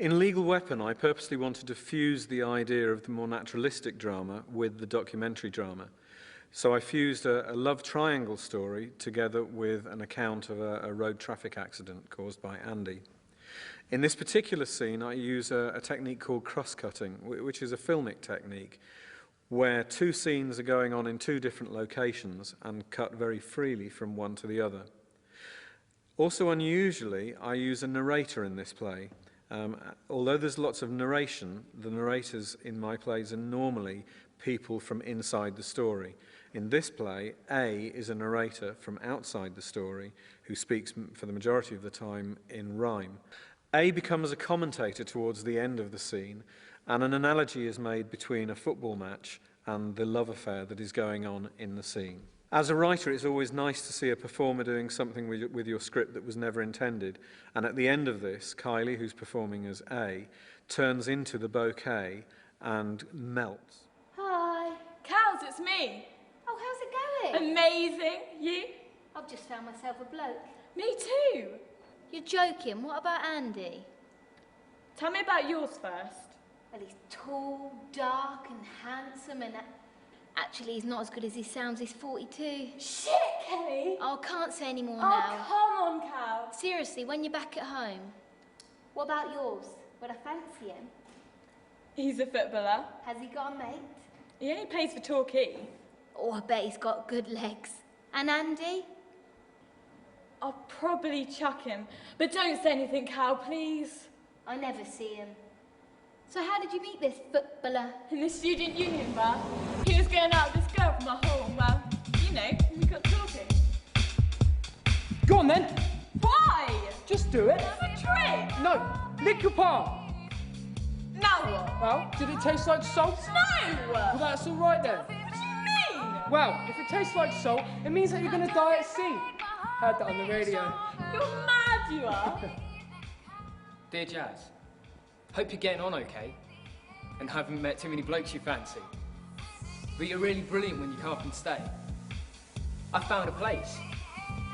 In Legal Weapon, I purposely wanted to fuse the idea of the more naturalistic drama with the documentary drama. So I fused a love triangle story together with an account of a road traffic accident caused by Andy. In this particular scene, I use a technique called cross-cutting, which is a filmic technique where two scenes are going on in two different locations and cut very freely from one to the other. Also unusually, I use a narrator in this play. Although there's lots of narration, the narrators in my plays are normally people from inside the story. In this play, A is a narrator from outside the story who speaks for the majority of the time in rhyme. A becomes a commentator towards the end of the scene, and an analogy is made between a football match and the love affair that is going on in the scene. As a writer, it's always nice to see a performer doing something with your script that was never intended. And at the end of this, Kylie, who's performing as A, turns into the bouquet and melts. Hi. Cows, it's me. Oh, how's it going? Amazing. You? I've just found myself a bloke. Me too. You're joking. What about Andy? Tell me about yours first. Well, he's tall, dark and handsome and... Actually, he's not as good as he sounds. He's 42. Shit, Kelly! Oh, can't say any more Oh, now. come on, Cal. Seriously, when you're back at home. What about yours? Would I fancy him? He's a footballer. Has he got a mate? He only plays for Torquay. Oh, I bet he's got good legs. And Andy? I'll probably chuck him. But don't say anything, Cal, please. I never see him. So how did you meet this footballer? In the student union bar. He was going out with this girl from my hall. Well, you know, we got talking. Go on then. Why? Just do it. It's a trick. No, lick your palm. Now what? Well, did it taste like salt? No! Well, that's all right then. What do you mean? Well, if it tastes like salt, it means that you're going to die at sea. Heard that on the radio. You're mad, you are. Dear Jazz, hope you're getting on okay and haven't met too many blokes you fancy. But you're really brilliant when you come up and stay. I found a place.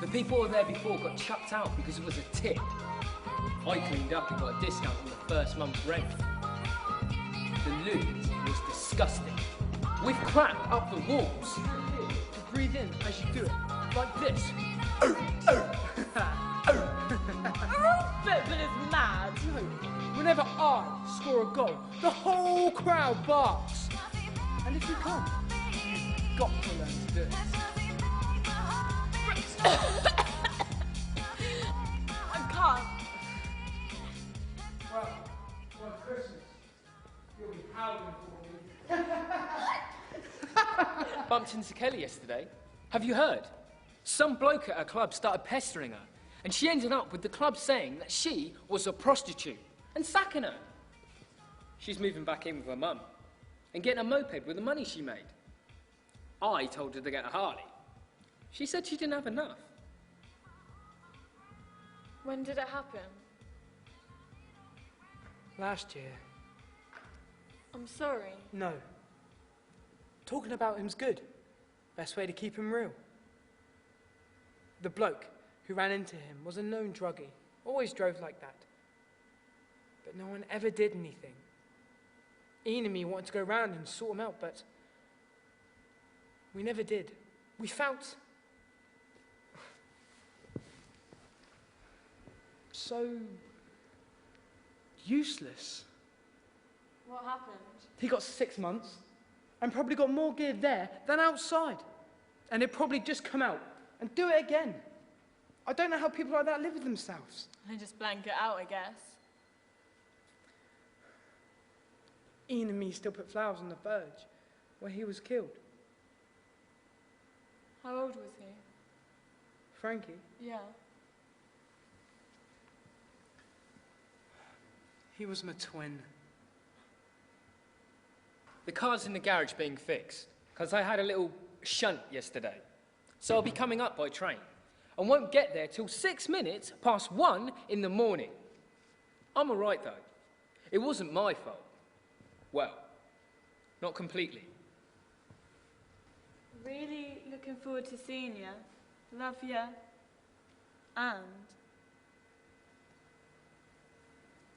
The people who were there before got chucked out because it was a tip. I cleaned up and got a discount on the first month's rent. The loo was disgusting, with crap up the walls. To breathe in as you do it, like this. Footballer's mad. No, whenever I score a goal, the whole crowd barks. And if you can't, you've got to learn to do it. I can't. Well, Christmas, you'll be howling for me. Bumped into Kelly yesterday. Have you heard? Some bloke at her club started pestering her, and she ended up with the club saying that she was a prostitute and sacking her. She's moving back in with her mum and getting a moped with the money she made. I told her to get a Harley. She said she didn't have enough. When did it happen? Last year. I'm sorry. No. Talking about him's good. Best way to keep him real. The bloke who ran into him was a known druggie. Always drove like that. But no one ever did anything. Ian and me wanted to go round and sort him out, but we never did. We felt so useless. What happened? He got 6 months and probably got more gear there than outside. And he'd probably just come out and do it again. I don't know how people like that live with themselves. I just blank it out, I guess. Ian and me still put flowers on the verge where he was killed. How old was he? Frankie, Yeah. he was my twin. The car's in the garage being fixed, because I had a little shunt yesterday. So I'll be coming up by train, and won't get there till 6 minutes past 1 in the morning. I'm all right, though. It wasn't my fault. Well, not completely. Really looking forward to seeing you. Love you. And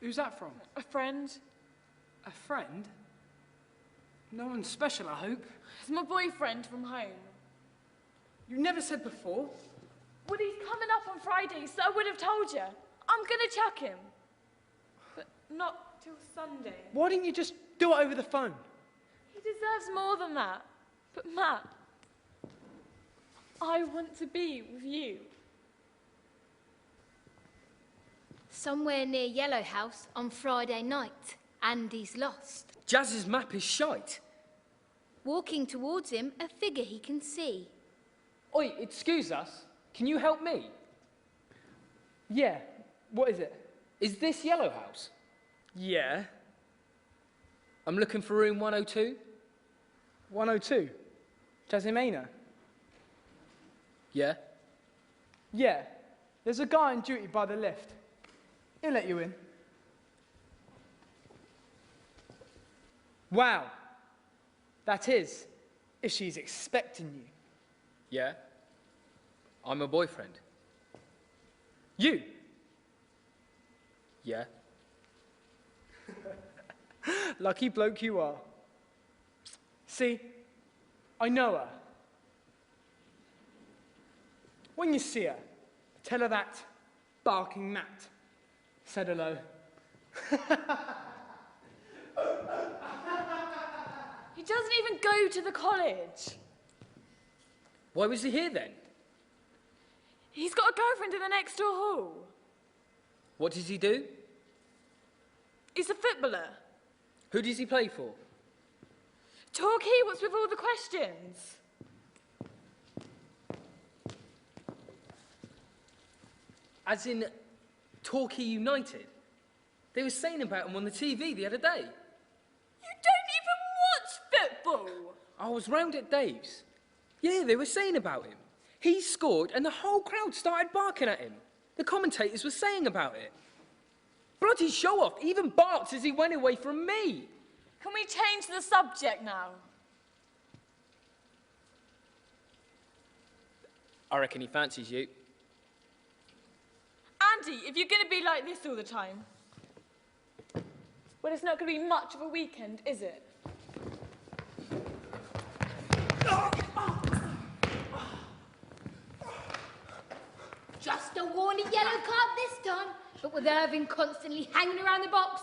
Who's that from? A friend. A friend? No one special, I hope. It's my boyfriend from home. You never said before. Well, he's coming up on Friday, so I would have told you. I'm gonna chuck him. But not till Sunday. Why didn't you just do it over the phone? He deserves more than that. But Matt, I want to be with you. Somewhere near Yellow House on Friday night. Andy's lost. Jazz's map is shite. Walking towards him, a figure he can see. Oi, excuse us. Can you help me? Yeah. What is it? Is this Yellow House? Yeah. I'm looking for room 102. 102. Jazzy Maynard? Yeah? Yeah. There's a guy on duty by the lift. He'll let you in. Wow. That is, if she's expecting you. Yeah? I'm a boyfriend. You? Yeah? Lucky bloke you are. See, I know her. When you see her, tell her that barking Matt said hello. He doesn't even go to the college. Why was he here then? He's got a girlfriend in the next door hall. What does he do? He's a footballer. Who does he play for? Torquay, what's with all the questions? As in Torquay United? They were saying about him on the TV the other day. You don't even watch football. I was round at Dave's. Yeah, they were saying about him. He scored and the whole crowd started barking at him. The commentators were saying about it. Bloody show-off, he even barked as he went away from me. Can we change the subject now? I reckon he fancies you. Andy, if you're going to be like this all the time, well, it's not going to be much of a weekend, is it? Just a warning yellow card this time, but with Irving constantly hanging around the box,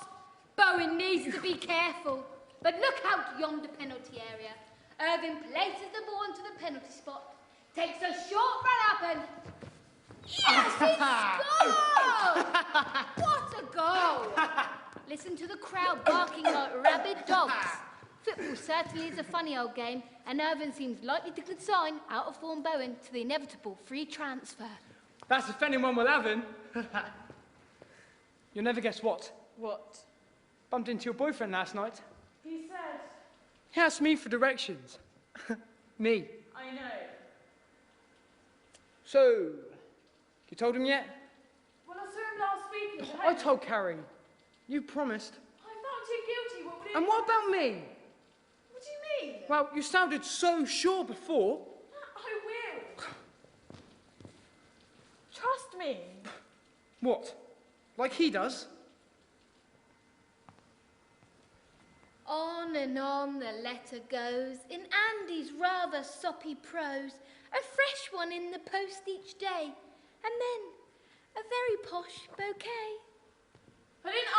Bowen needs to be careful. But look out yonder penalty area. Irving places the ball into the penalty spot, takes a short run up and... Yes, he scored! What a goal! Listen to the crowd barking like rabid dogs. Football certainly is a funny old game, and Irving seems likely to consign out-of-form Bowen to the inevitable free transfer. That's if anyone will have him. You'll never guess what. What? Bumped into your boyfriend last night. He said... He asked me for directions. Me. I know. So, you told him yet? Well, I saw him last week in the I told Carrie. You promised. I felt too guilty. What would he And what about me? What do you mean? Well, you sounded so sure before. I will. Trust me. What? Like he does? On and on the letter goes, in Andy's rather soppy prose, a fresh one in the post each day, and then a very posh bouquet. I didn't